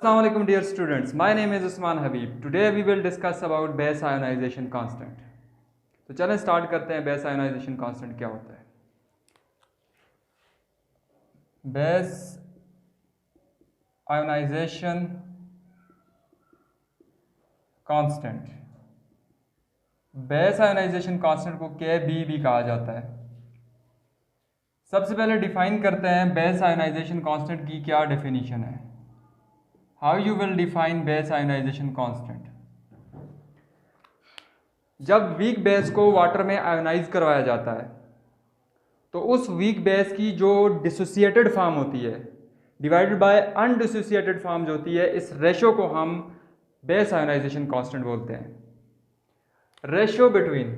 Assalamualaikum dear students, my name is Usman Habib. Today we will discuss about base ionization constant. तो चलें start करते हैं base ionization constant क्या होता है। Base ionization constant, base ionization constant को के भी कहा जाता है। सबसे पहले डिफाइन करते हैं बेस आयोनाइजेशन कांस्टेंट की क्या डेफिनेशन है। How you will define base ionization constant. जब वीक बेस को वाटर में आयोनाइज करवाया जाता है तो उस वीक बेस की जो डिसोसिएटेड फॉर्म होती है डिवाइडेड बाय अनडिसोसिएटेड फॉर्म जो होती है, इस रेशो को हम बेस आयोनाइजेशन कांस्टेंट बोलते हैं। Ratio between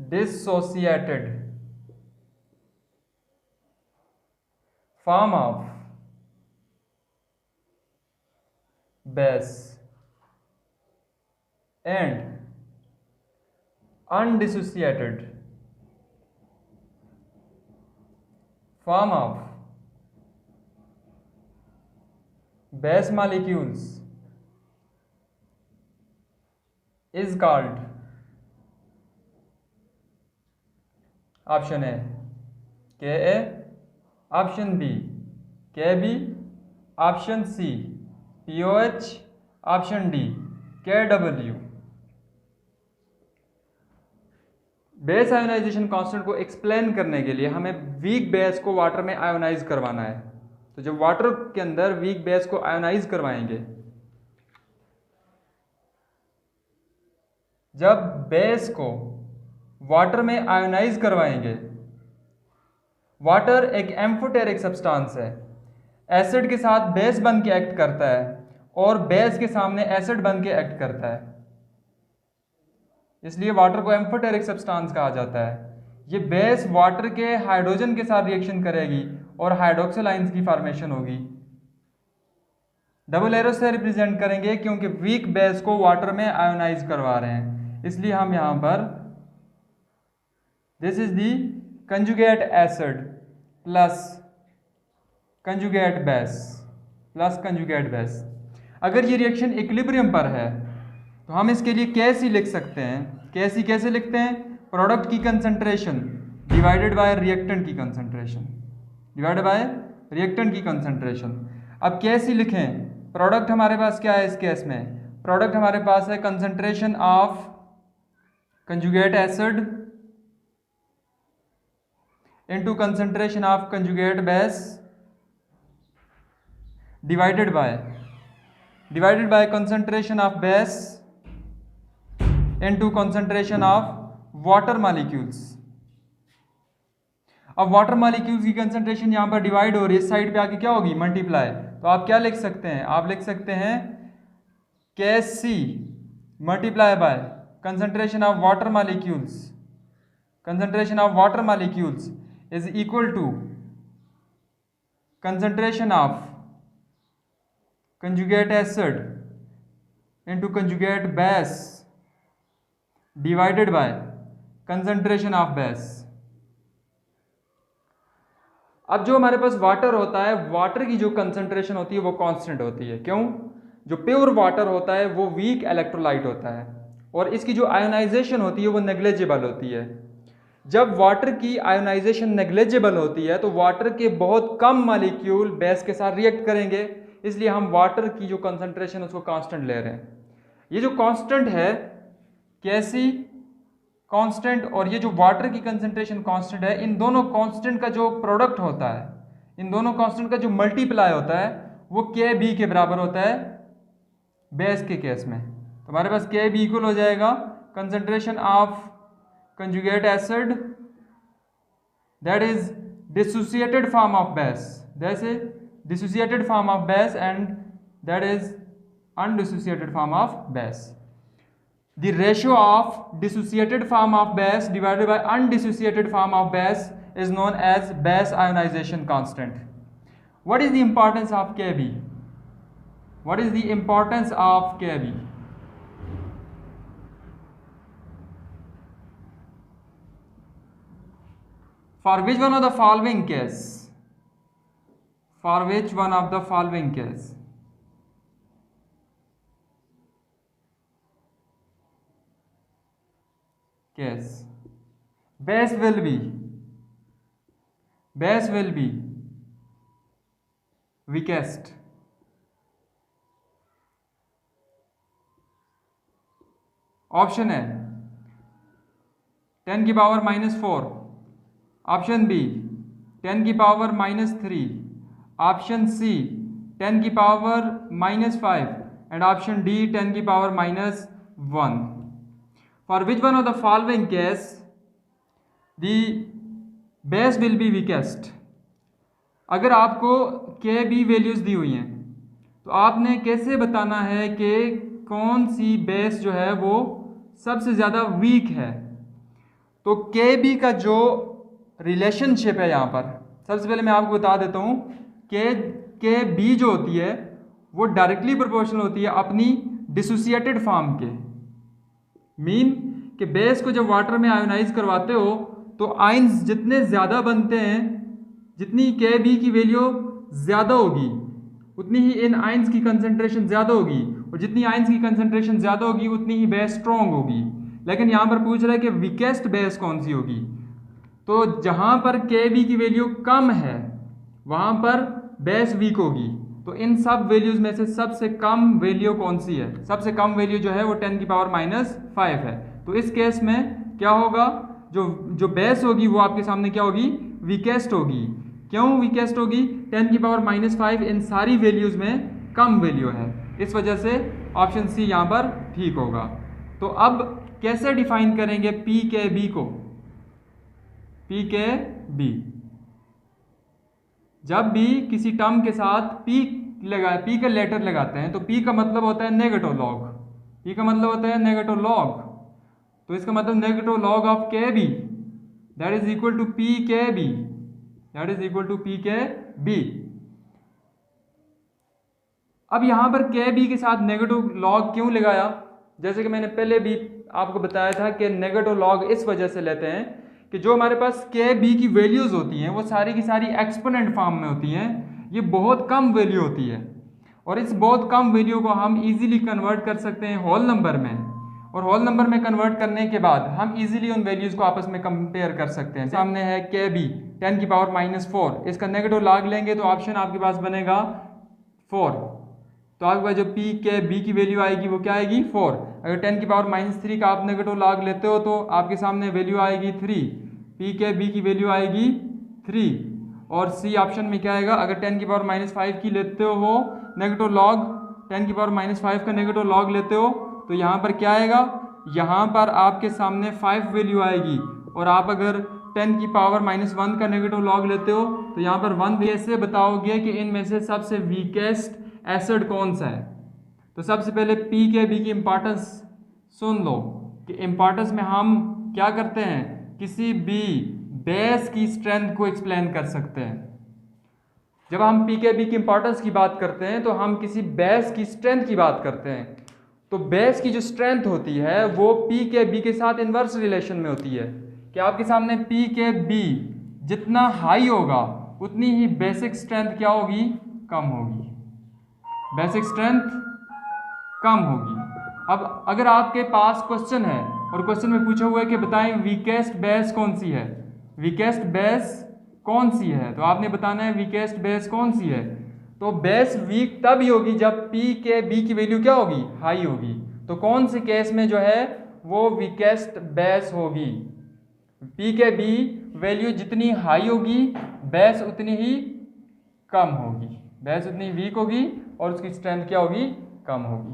dissociated form of base and undissociated form of base molecules is called option A Ka, option B Kb, option C POH, option D KW। Base ionization constant को explain करने के लिए हमें weak base को water में ionize करवाना है। तो जब वाटर के अंदर वीक बेस को आयोनाइज करवाएंगे, जब बेस को वाटर में आयोनाइज करवाएंगे, वाटर एक एम्फोटेरिक सब्सटेंस है, एसिड के साथ बेस बन के एक्ट करता है और बेस के सामने एसिड बन के एक्ट करता है, इसलिए वाटर को एम्फोटेरिक सब्सटेंस कहा जाता है। ये बेस वाटर के हाइड्रोजन के साथ रिएक्शन करेगी और हाइड्रोक्सिल आयंस की फॉर्मेशन होगी। डबल एरो से रिप्रेजेंट करेंगे क्योंकि वीक बेस को वाटर में आयोनाइज करवा रहे हैं, इसलिए हम यहां पर this is the conjugate acid plus conjugate base plus conjugate base. अगर ये रिएक्शन इक्विलिब्रियम पर है तो हम इसके लिए कैसी लिख सकते हैं। कैसी कैसे लिखते हैं? प्रोडक्ट की कंसंट्रेशन डिवाइडेड बाय रिएक्टेंट की कंसंट्रेशन, डिवाइडेड बाय रिएक्टेंट की कंसंट्रेशन। अब कैसी लिखें? प्रोडक्ट हमारे पास क्या है इस केस में? प्रोडक्ट हमारे पास है concentration of conjugate acid into concentration of conjugate base divided by concentration of base into concentration of water molecules. अब वाटर मॉलिक्यूल्स की कंसंट्रेशन यहां पर डिवाइड हो रही है, इस साइड पे आके क्या होगी? मल्टीप्लाई। तो आप क्या लिख सकते हैं? आप लिख सकते हैं Kc multiply by concentration of water molecules is equal to concentration of conjugate acid into conjugate base divided by concentration of base. अब जो हमारे पास वाटर होता है, वाटर की जो कंसंट्रेशन होती है वो कांस्टेंट होती है। क्यों? जो प्योर वाटर होता है वो वीक इलेक्ट्रोलाइट होता है और इसकी जो आयोनाइजेशन होती है वो नेग्लिजिबल होती है। जब वाटर की आयोनाइजेशन नेग्लिजिबल होती है तो वाटर के बहुत कम मॉलिक्यूल बेस के साथ रिएक्ट करेंगे, इसलिए हम वाटर की जो कंसंट्रेशन उसको कांस्टेंट ले रहे हैं। ये जो कांस्टेंट है कैसी कांस्टेंट और ये जो वाटर की कंसंट्रेशन कांस्टेंट है, इन दोनों कांस्टेंट का जो प्रोडक्ट होता है, इन दोनों कांस्टेंट का जो मल्टीप्लाई होता है वो Kb के बराबर होता है बेस के केस में। तो हमारे पास Kb इक्वल हो जाएगा concentration of conjugate acid that is dissociated form of base, जैसे dissociated form of base and that is undissociated form of base. The ratio of dissociated form of base divided by undissociated form of base is known as base ionization constant. What is the importance of Kb? What is the importance of Kb? For which one of the following case, for which one of the following case base will be weakest. Option है 10 की power -4, option B 10 की power -3, option C 10 की power -5 and option D 10 की power -1. For which one of the following case the base will be weakest. अगर आपको के B values दी हुई हैं तो आपने कैसे बताना है कि कौन सी बेस जो है वो सबसे ज़्यादा वीक है. तो के बी का जो रिलेशनशिप है यहाँ पर, सबसे पहले मैं आपको बता देता हूँ के बी जो होती है वो डायरेक्टली प्रोपोर्शनल होती है अपनी डिसोसिएटेड फॉर्म के. मीन कि बेस को जब वाटर में आयोनाइज करवाते हो तो आयंस जितने ज़्यादा बनते हैं, जितनी के बी की वैल्यू ज़्यादा होगी उतनी ही इन आयंस की कंसंट्रेशन ज़्यादा होगी, और जितनी आयंस की कंसंट्रेशन ज़्यादा होगी उतनी ही बेस स्ट्रॉन्ग होगी. लेकिन यहाँ पर पूछ रहा है कि वीकेस्ट बेस कौन सी होगी. तो जहाँ पर के बी की वैल्यू कम है वहाँ पर बेस वीक होगी. तो इन सब वैल्यूज़ में से सबसे कम वैल्यू कौन सी है? सबसे कम वैल्यू जो है वो 10 की पावर -5 है. तो इस केस में क्या होगा, जो बेस होगी वो आपके सामने क्या होगी, वीकेस्ट होगी. क्यों वीकेस्ट होगी? 10 की पावर -5 इन सारी वैल्यूज़ में कम वैल्यू है, इस वजह से ऑप्शन सी यहाँ पर ठीक होगा. तो अब कैसे डिफाइन करेंगे पी के बी को? पी के बी, जब भी किसी टर्म के साथ पी का लेटर लगाते हैं तो पी का मतलब होता है नेगेटिव लॉग. पी का मतलब होता है नेगेटिव लॉग. तो इसका मतलब negative log of K B that is equal to P K B, that is equal to P K B. अब यहाँ पर के बी के साथ नेगेटिव लॉग क्यों लगाया? जैसे कि मैंने पहले भी आपको बताया था कि नेगेटिव लॉग इस वजह से लेते हैं कि जो हमारे पास के बी की वैल्यूज़ होती हैं वो सारी की सारी एक्सपोनेंट फॉर्म में होती हैं. ये बहुत कम वैल्यू होती है और इस बहुत कम वैल्यू को हम इजीली कन्वर्ट कर सकते हैं होल नंबर में, और होल नंबर में कन्वर्ट करने के बाद हम इजीली उन वैल्यूज़ को आपस में कंपेयर कर सकते हैं. सामने है के बी 10 की पावर -4, इसका नेगेटिव लॉग लेंगे तो ऑप्शन आपके पास बनेगा 4. तो आपके पास जो पी के बी की वैल्यू आएगी वो क्या आएगी, 4. अगर 10 की पावर -3 का आप नेगेटिव लॉग लेते हो तो आपके सामने वैल्यू आएगी 3. पी के बी की वैल्यू आएगी 3. और सी ऑप्शन में क्या आएगा, अगर 10 की पावर -5 की लेते हो नेगेटिव लॉग, 10 की पावर -5 का नेगेटिव लॉग लेते हो तो यहाँ पर क्या आएगा, यहाँ पर आपके सामने 5 वैल्यू आएगी. और आप अगर 10 की पावर -1 का नेगेटिव लॉग लेते हो तो यहाँ पर 1. कैसे बताओगे कि इनमें से सबसे वीकेस्ट एसिड कौन सा है? तो सबसे पहले पी के बी की इंपॉर्टेंस सुन लो कि इंपॉर्टेंस में हम क्या करते हैं, किसी भी बेस की स्ट्रेंथ को एक्सप्लेन कर सकते हैं. जब हम पी के बी की इंपॉर्टेंस की बात करते हैं तो हम किसी बेस की स्ट्रेंथ की बात करते हैं. तो बेस की जो स्ट्रेंथ होती है वो पी के बी के साथ इन्वर्स रिलेशन में होती है कि आपके सामने पी के बी जितना हाई होगा उतनी ही बेसिक स्ट्रेंथ क्या होगी, कम होगी. बेसिक स्ट्रेंथ कम होगी. अब अगर आपके पास क्वेश्चन है और क्वेश्चन में पूछा हुआ है कि बताएं वीकेस्ट बेस कौन सी है, वीकेस्ट बेस कौन सी है, तो आपने बताना है वीकेस्ट बेस कौन सी है. तो बेस वीक तब ही होगी जब पी के बी की वैल्यू क्या होगी, हाई होगी. तो कौन से केस में जो है वो वीकेस्ट बेस होगी, पी के बी वैल्यू जितनी हाई होगी बेस उतनी ही कम होगी, बेस उतनी वीक होगी और उसकी स्ट्रेंथ क्या होगी, कम होगी.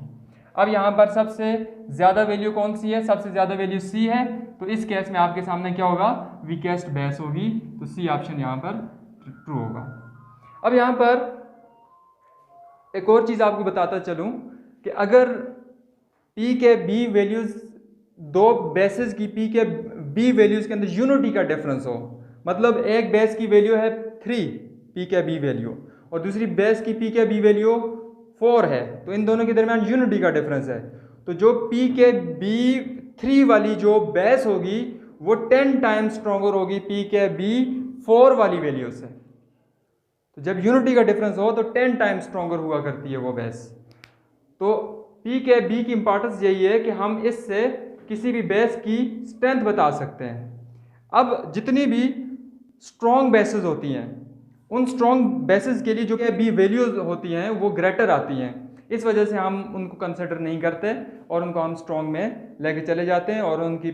अब यहाँ पर सबसे ज़्यादा वैल्यू कौन सी है, सबसे ज़्यादा वैल्यू सी है. तो इस केस में आपके सामने क्या होगा, वीकेस्ट बेस होगी. तो सी ऑप्शन यहाँ पर ट्रू होगा. अब यहाँ पर एक और चीज़ आपको बताता चलूँ कि अगर पी के बी वैल्यूज़, दो बेसिस की पी के बी वैल्यूज़ के अंदर यूनिटी का डिफरेंस हो, मतलब एक बेस की वैल्यू है 3 पी के बी वैल्यू और दूसरी बेस की पी के बी वैल्यू 4 है, तो इन दोनों के दरमियान यूनिटी का डिफरेंस है. तो जो पी के बी 3 वाली जो बेस होगी वो 10 टाइम्स स्ट्रॉन्गर होगी पी के बी 4 वाली वैल्यू से। तो जब यूनिटी का डिफरेंस हो तो 10 टाइम्स स्ट्रॉन्गर हुआ करती है वो बेस। तो पी के बी की इंपॉर्टेंस यही है कि हम इससे किसी भी बेस की स्ट्रेंथ बता सकते हैं। अब जितनी भी स्ट्रॉन्ग बेसेस होती हैं, उन स्ट्रॉन्ग बेसेस के लिए जो कि बी वैल्यूज होती हैं वो ग्रेटर आती हैं। इस वजह से हम उनको कंसिडर नहीं करते और उनको हम स्ट्रॉन्ग में लेके चले जाते हैं और उनकी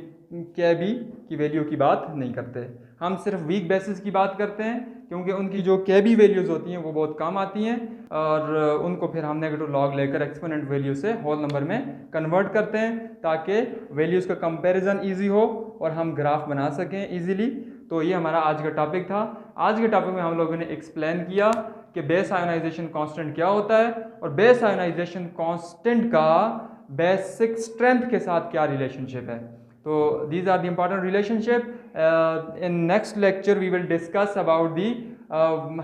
के बी की वैल्यू की बात नहीं करते। हम सिर्फ वीक बेसिस की बात करते हैं क्योंकि उनकी जो के बी वैल्यूज़ होती हैं वो बहुत कम आती हैं और उनको फिर हम नेगेटिव लॉग लेकर एक्सपोनेंट वैल्यू से होल नंबर में कन्वर्ट करते हैं ताकि वैल्यूज़ का कंपैरिजन इजी हो और हम ग्राफ बना सकें इजीली। तो ये हमारा आज का टॉपिक था। आज के टॉपिक में हम लोगों ने एक्सप्लेन किया कि बेस आयोनाइजेशन कांस्टेंट क्या होता है और बेस आयोनाइजेशन कांस्टेंट का बेसिक स्ट्रेंथ के साथ क्या रिलेशनशिप है। So these are the important relationship. In next lecture we will discuss about the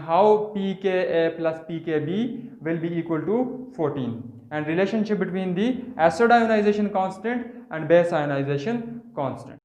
how pKa plus pKb will be equal to 14 and relationship between the acid ionization constant and base ionization constant.